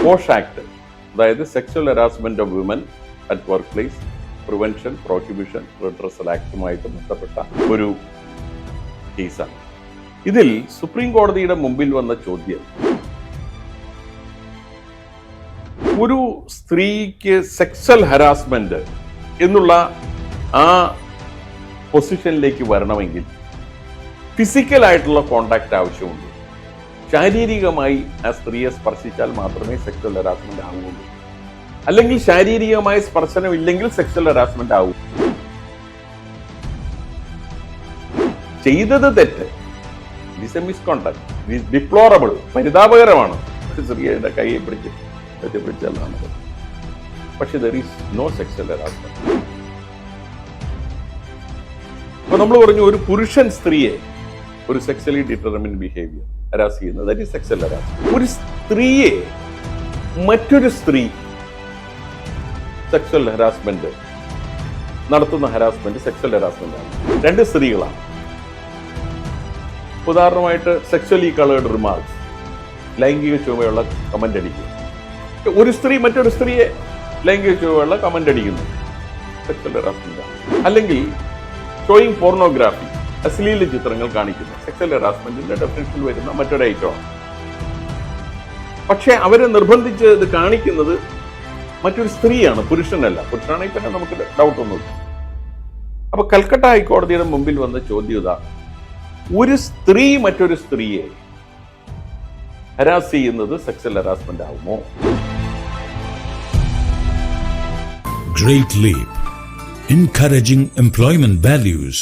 Posh act, അതായത് sexual harassment of women at workplace prevention prohibition redressal ആക്ടുമായിട്ട് ബന്ധപ്പെട്ട ഒരു കേസാണ്. ഇതിൽ സുപ്രീം കോടതിയുടെ മുമ്പിൽ വന്ന ചോദ്യം, ഒരു സ്ത്രീക്ക് സെക്സ്വൽ ഹരാസ്മെന്റ് എന്നുള്ള ആ പൊസിഷനിലേക്ക് വരണമെങ്കിൽ ഫിസിക്കൽ ആയിട്ടുള്ള കോണ്ടാക്ട് ആവശ്യമുണ്ട്. ശാരീരികമായി ആ സ്ത്രീയെ സ്പർശിച്ചാൽ മാത്രമേ സെക്സ്വൽ ഹരാസ്മെന്റ് ആവുകയുള്ളൂ. അല്ലെങ്കിൽ ശാരീരികമായ സ്പർശനം ഇല്ലെങ്കിൽ സെക്സ്വൽ ഹരാസ്മെന്റ് ആവൂ. ചെയ്തത് തെറ്റ്, മിസ്കോണ്ടക്ട്, ഡിപ്ലോറബിൾ, പരിതാപകരമാണ്. സ്ത്രീയുടെ കൈയെ പിടിച്ചെല്ലാം, പക്ഷെ there is no sexual harassment. അപ്പൊ നമ്മൾ പറഞ്ഞു, ഒരു പുരുഷൻ സ്ത്രീയെ ഒരു സെക്സ്വലി ഡിറ്റർമിൻഡ് ബിഹേവിയർ ഹരാസ് ചെയ്യുന്നത്, ദാറ്റ് ഈസ് സെക്സ്വൽ ഹരാസ്മെന്റ്. ഒരു സ്ത്രീയെ മറ്റൊരു സ്ത്രീ സെക്സ്വൽ ഹരാസ്മെന്റ് നടത്തുന്ന ഹരാസ്മെന്റ് സെക്സ്വൽ ഹരാസ്മെന്റ് ആണ്. രണ്ട് സ്ത്രീകളാണ്. ഉദാഹരണമായിട്ട് സെക്സ്വലി കളേർഡ് റിമാർക്സ്, ലൈംഗിക ചുവയുള്ള കമന്റ് അടിക്കുക. ഒരു സ്ത്രീ മറ്റൊരു സ്ത്രീയെ ലൈംഗിക ചുവയുള്ള കമന്റ് അടിക്കുന്നു, സെക്സ്വൽ ഹരാസ്മെന്റ് ആണ്. അല്ലെങ്കിൽ ഷോയിങ് പോർണോഗ്രാഫി, അശ്ലീല ചിത്രങ്ങൾ കാണിക്കുന്നു, സെക്സ്വൽ ഹരാസ്മെന്റിന്റെ ഡെഫിനിഷനിൽ വരുന്ന മറ്റൊരു ഐറ്റമാണ്. പക്ഷെ അവരെ നിർബന്ധിച്ച് ഇത് കാണിക്കുന്നത് മറ്റൊരു സ്ത്രീയാണ്, പുരുഷനല്ല. പുരുഷനാണെങ്കിൽ തന്നെ നമുക്ക് ഡൗട്ട് ഒന്നുമില്ല. അപ്പൊ കൽക്കട്ട ഹൈക്കോടതിയുടെ മുമ്പിൽ വന്ന ചോദ്യത, ഒരു സ്ത്രീ മറ്റൊരു സ്ത്രീയെ ഹരാസ് ചെയ്യുന്നത് സെക്സ്വൽ ഹരാസ്മെന്റ് ആവുമോ? Great Leap, encouraging employment values.